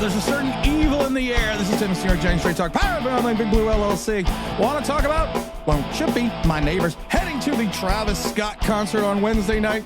There's a certain evil in the air. This is Tim Senior James Straight Talk, powered by Online Big Blue LLC. Want to talk about? Well, should be my neighbors heading to the Travis Scott concert on Wednesday night.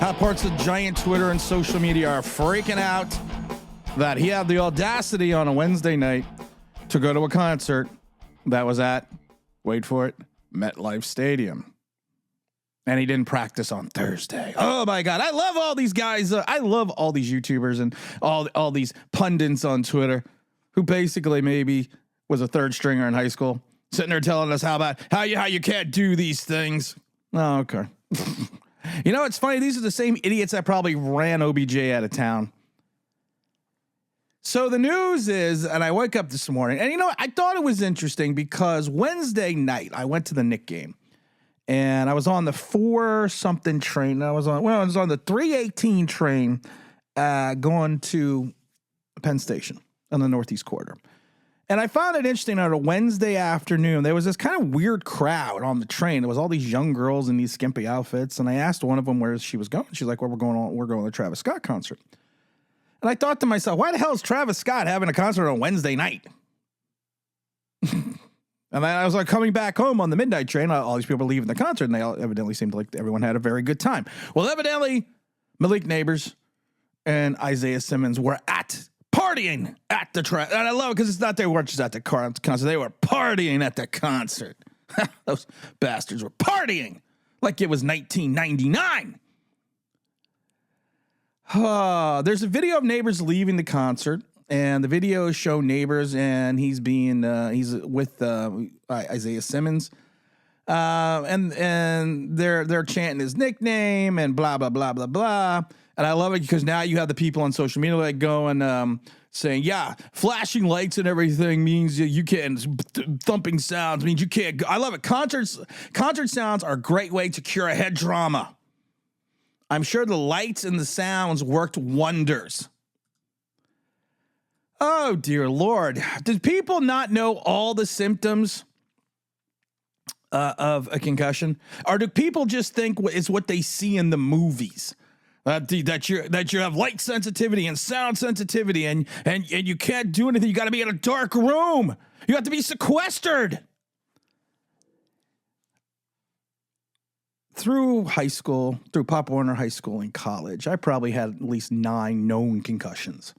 How parts of giant Twitter and social media are freaking out that he had the audacity on a Wednesday night to go to a concert that was at, wait for it, MetLife Stadium. And he didn't practice on Thursday. Oh my God. I love all these guys. I love all these YouTubers and all these pundits on Twitter who basically maybe was a third stringer in high school, sitting there telling us how you can't do these things. Oh, okay. You know, it's funny. These are the same idiots that probably ran OBJ out of town. So the news is, and I woke up this morning, and you know, I thought it was interesting because Wednesday night I went to the Knicks game. And I was on the 4-something train. I was on the 318 train going to Penn Station on the Northeast Corridor. And I found it interesting on a Wednesday afternoon, there was this kind of weird crowd on the train. There was all these young girls in these skimpy outfits. And I asked one of them where she was going. She's like, well, we're going to the Travis Scott concert. And I thought to myself, why the hell is Travis Scott having a concert on Wednesday night? And then I was like coming back home on the midnight train. All these people were leaving the concert, and they all evidently seemed like everyone had a very good time. Well, evidently, Malik Nabers and Isaiah Simmons were partying at the track. And I love it because it's not they weren't just at the concert. They were partying at the concert. Those bastards were partying like it was 1999. There's a video of Nabers leaving the concert. And the video show Nabers, and he's with Isaiah Simmons, and they're chanting his nickname and blah blah blah blah blah. And I love it because now you have the people on social media like going saying, yeah, flashing lights and everything means you can't. Thumping sounds means you can't. I love it. Concert sounds are a great way to cure a head trauma. I'm sure the lights and the sounds worked wonders. Oh, dear Lord. Did people not know all the symptoms of a concussion? Or do people just think it's what they see in the movies? That you have light sensitivity and sound sensitivity and you can't do anything. You got to be in a dark room. You have to be sequestered. Through high school, through Pop Warner High School and college, I probably had at least 9 known concussions.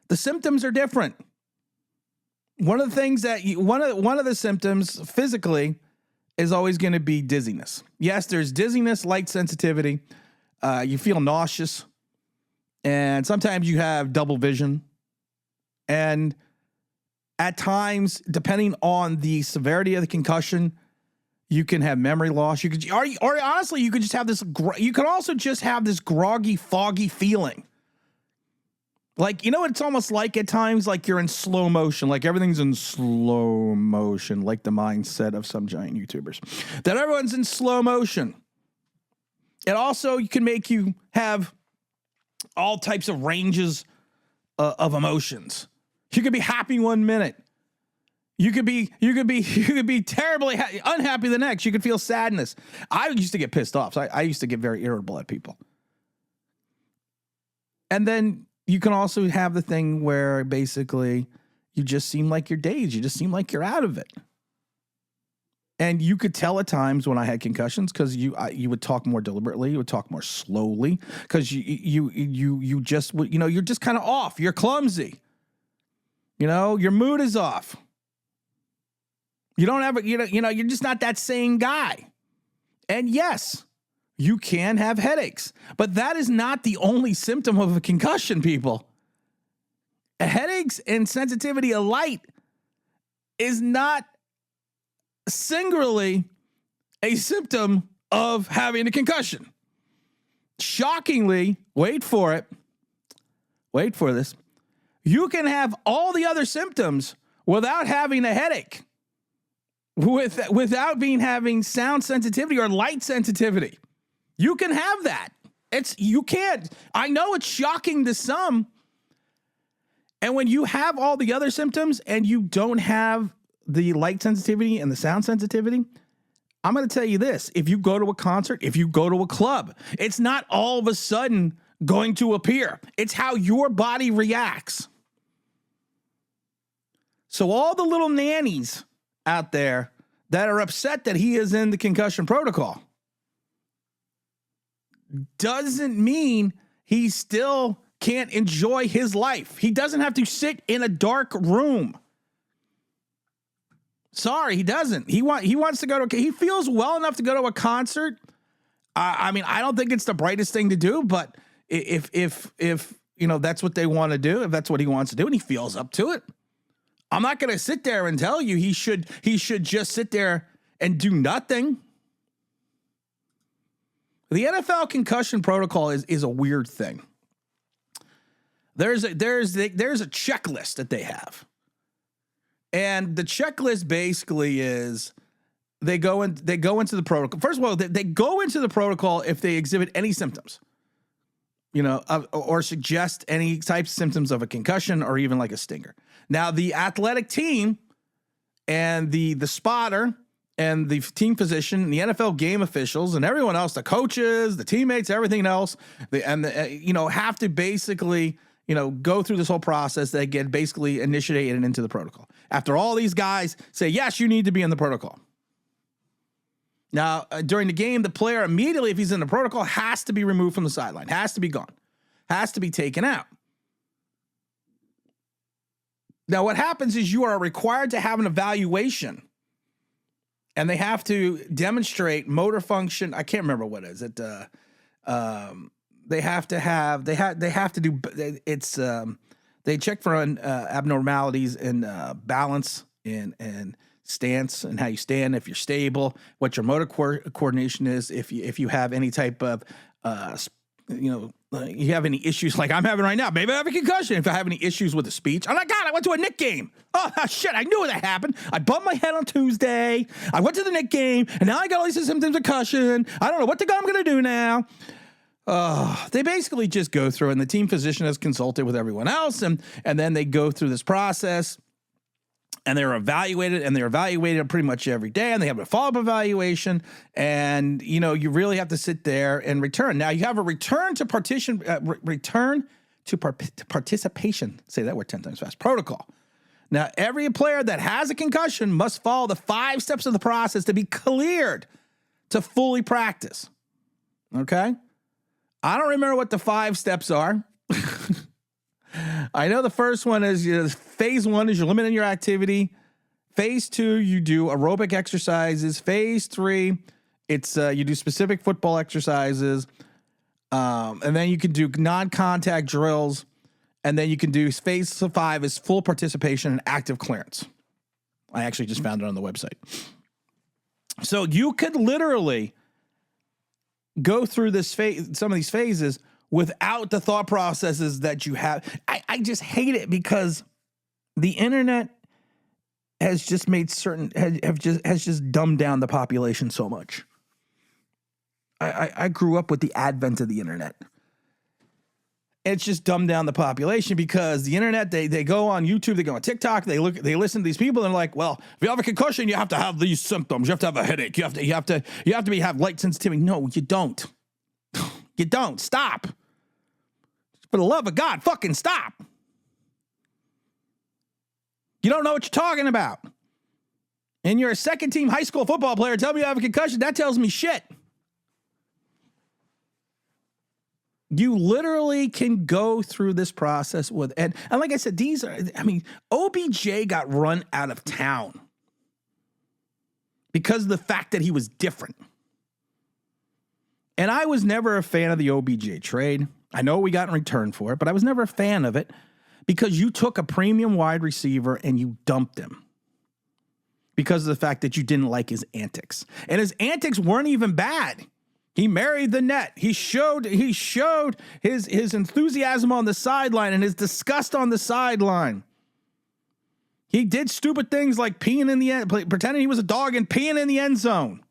The symptoms are different. One of the things that one of the symptoms physically is always going to be dizziness. Yes, there's dizziness, light sensitivity. You feel nauseous, and sometimes you have double vision. And at times, depending on the severity of the concussion, you can have memory loss. You could, or honestly, you could just have this. You could also just have this groggy, foggy feeling. Like, you know, it's almost like at times like you're in slow motion, like everything's in slow motion, like the mindset of some giant YouTubers, that everyone's in slow motion. It also can make you have all types of ranges of emotions. You could be happy one minute. You could be terribly unhappy the next. You could feel sadness. I used to get pissed off. So I used to get very irritable at people. And then you can also have the thing where basically you just seem like you're dazed. You just seem like you're out of it. And you could tell at times when I had concussions because you would talk more deliberately. You would talk more slowly because you just would, you know, you're just kind of off. You're clumsy. You know, your mood is off. You don't have you're just not that same guy. And yes, you can have headaches, but that is not the only symptom of a concussion, people. Headaches and sensitivity of light is not singularly a symptom of having a concussion. Shockingly, wait for this, you can have all the other symptoms without having a headache, without having sound sensitivity or light sensitivity. You can have that. You can't. I know it's shocking to some. And when you have all the other symptoms and you don't have the light sensitivity and the sound sensitivity, I'm going to tell you this. If you go to a concert, if you go to a club, it's not all of a sudden going to appear. It's how your body reacts. So all the little nannies out there that are upset that he is in the concussion protocol doesn't mean he still can't enjoy his life. He doesn't have to sit in a dark room. Sorry, he doesn't. He wants to go to, he feels well enough to go to a concert. I mean, I don't think it's the brightest thing to do, but if that's what they want to do, if that's what he wants to do and he feels up to it, I'm not going to sit there and tell you he should just sit there and do nothing. The NFL concussion protocol is a weird thing. There's a checklist that they have. And the checklist basically is they go into the protocol. First of all, they go into the protocol if they exhibit any symptoms, or suggest any types of symptoms of a concussion or even like a stinger. Now, the athletic team and the spotter and the team physician and the NFL game officials and everyone else, the coaches, the teammates, everything else, have to basically, go through this whole process. They get basically initiated into the protocol. After all these guys say, yes, you need to be in the protocol. Now, during the game, the player immediately, if he's in the protocol, has to be removed from the sideline, has to be gone, has to be taken out. Now, what happens is you are required to have an evaluation, and they have to demonstrate motor function. I can't remember what is it. They have to do. It's they check for abnormalities in balance and stance and how you stand, if you're stable, what your motor coordination is, if you have any type of you have any issues like I'm having right now. Maybe I have a concussion. If I have any issues with the speech. Oh my God, I went to a Knick game. Oh shit, I knew that happened. I bumped my head on Tuesday. I went to the Knick game, and now I got all these symptoms of concussion. I don't know what the God I'm going to do now. They basically just go through, and the team physician has consulted with everyone else, and then they go through this process, and they're evaluated pretty much every day, and they have a follow-up evaluation, and you really have to sit there and return. Now you have a return to participation. Say that word 10 times fast. Protocol. Now every player that has a concussion must follow the 5 steps of the process to be cleared to fully practice. Okay. I don't remember what the 5 steps are. I know the first one is phase 1 is you're limiting your activity. Phase 2, you do aerobic exercises. Phase 3, it's you do specific football exercises. And then you can do non-contact drills. And then you can do phase 5 is full participation and active clearance. I actually just found it on the website. So you could literally go through this some of these phases without the thought processes that you have. I just hate it because the internet has just made has just dumbed down the population so much. I grew up with the advent of the internet. It's just dumbed down the population because the internet, they go on YouTube, they go on TikTok, they listen to these people and they're like, well, if you have a concussion, you have to have these symptoms. You have to have a headache. You have to have light sensitivity. No, you don't. You don't. Stop. For the love of God, fucking stop. You don't know what you're talking about. And you're a second-team high school football player. Tell me you have a concussion. That tells me shit. You literally can go through this process with, and like I said, OBJ got run out of town because of the fact that he was different. And I was never a fan of the OBJ trade. I know we got in return for it, but I was never a fan of it because you took a premium wide receiver and you dumped him because of the fact that you didn't like his antics. And his antics weren't even bad. He married the net. He showed his enthusiasm on the sideline and his disgust on the sideline. He did stupid things like peeing in the end, pretending he was a dog and peeing in the end zone.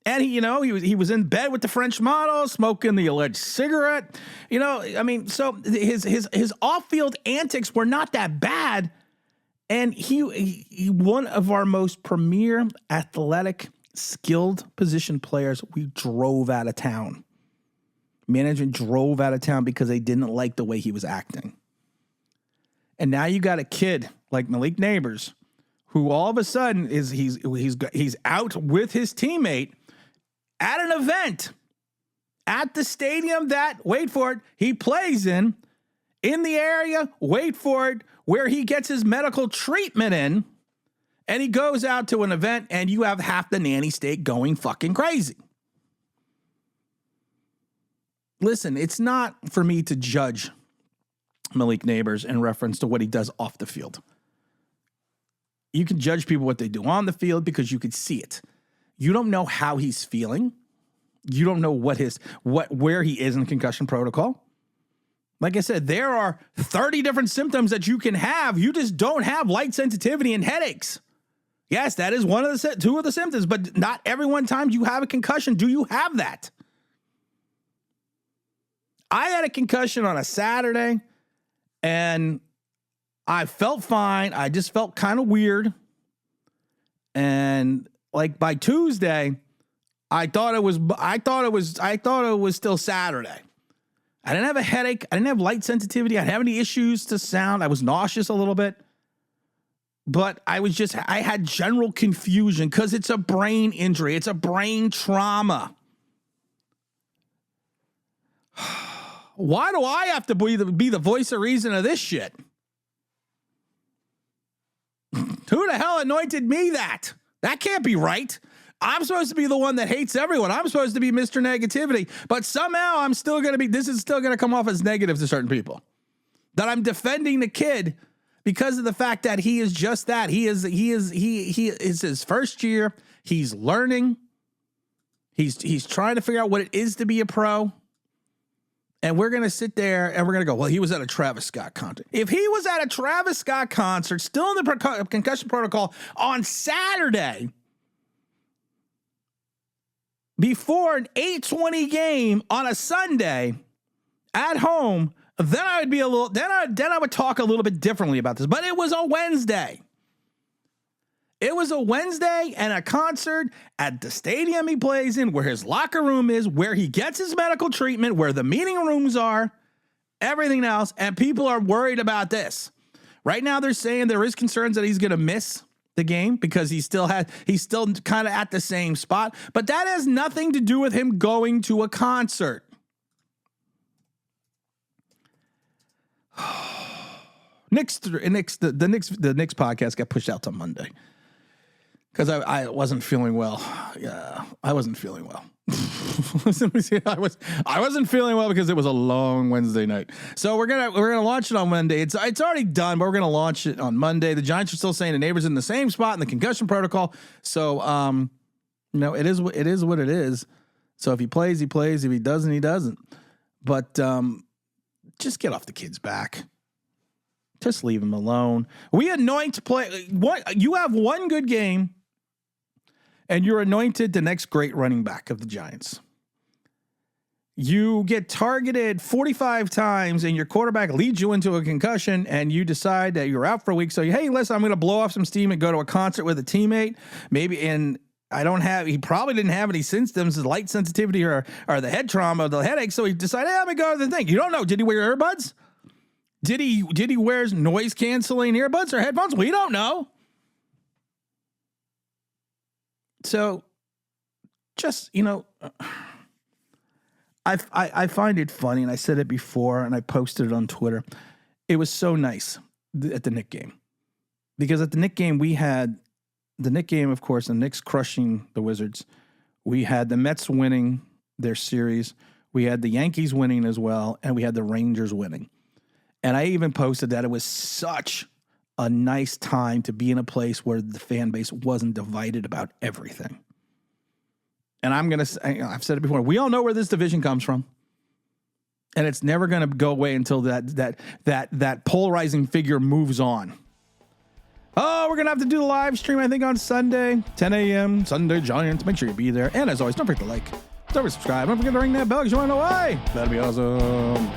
And he was in bed with the French model, smoking the alleged cigarette. So his off-field antics were not that bad. And he one of our most premier, athletic, skilled position players, we drove out of town. Management drove out of town because they didn't like the way he was acting. And now you got a kid like Malik Nabers, who all of a sudden he's out with his teammate at an event at the stadium that, wait for it, he plays in the area, wait for it, where he gets his medical treatment in, and he goes out to an event, and you have half the nanny state going fucking crazy. Listen, it's not for me to judge Malik Nabers in reference to what he does off the field. You can judge people what they do on the field because you could see it. You don't know how he's feeling. You don't know where he is in concussion protocol. Like I said, there are 30 different symptoms that you can have. You just don't have light sensitivity and headaches. Yes, that is two of the symptoms, but not every one time you have a concussion do you have that. I had a concussion on a Saturday, and I felt fine. I just felt kind of weird. And like by Tuesday, I thought it was still Saturday. I didn't have a headache. I didn't have light sensitivity. I didn't have any issues to sound. I was nauseous a little bit. But I had general confusion because it's a brain injury. It's a brain trauma. Why do I have to be the voice of reason of this shit? Who the hell anointed me that? That can't be right. I'm supposed to be the one that hates everyone. I'm supposed to be Mr. Negativity. But somehow this is still going to come off as negative to certain people. That I'm defending the kid because of the fact that he is just that. He is his first year. He's learning. He's trying to figure out what it is to be a pro. And we're going to sit there and we're going to go, well, he was at a Travis Scott concert. If he was at a Travis Scott concert, still in the concussion protocol on Saturday, before an 8:20 game on a Sunday at home, then I would talk a little bit differently about this. But it was a Wednesday. It was a Wednesday and a concert at the stadium he plays in, where his locker room is, where he gets his medical treatment, where the meeting rooms are, everything else. And people are worried about this. Right now, they're saying there is concerns that he's going to miss the game because he's still kind of at the same spot. But that has nothing to do with him going to a concert. The Knicks podcast got pushed out to Monday. Because I wasn't feeling well. Yeah, I wasn't feeling well. I wasn't feeling well because it was a long Wednesday night. So we're gonna launch it on Monday. It's already done, but we're gonna launch it on Monday. The Giants are still saying the Neighbors in the same spot in the concussion protocol. So it is what it is. So if he plays, he plays. If he doesn't, he doesn't. But just get off the kid's back. Just leave him alone. We anoint play. You have one good game. And you're anointed the next great running back of the Giants. You get targeted 45 times and your quarterback leads you into a concussion and you decide that you're out for a week. So, hey, listen, I'm going to blow off some steam and go to a concert with a teammate. He probably didn't have any symptoms, light sensitivity or the head trauma, the headache. So he decided, hey, let me go to the thing. You don't know. Did he wear earbuds? Did he wear noise canceling earbuds or headphones? We don't know. So, just, I find it funny, and I said it before, and I posted it on Twitter. It was so nice at the Knicks game. Because at the Knicks game, we had the Knicks game, of course, the Knicks crushing the Wizards. We had the Mets winning their series. We had the Yankees winning as well, and we had the Rangers winning. And I even posted that it was such a nice time to be in a place where the fan base wasn't divided about everything. And I've said it before, we all know where this division comes from. And it's never going to go away until that polarizing figure moves on. Oh, we're going to have to do the live stream, I think, on Sunday, 10 a.m., Sunday Giants. Make sure you be there. And as always, don't forget to like, don't forget to subscribe. Don't forget to ring that bell because you want to know why. That'd be awesome.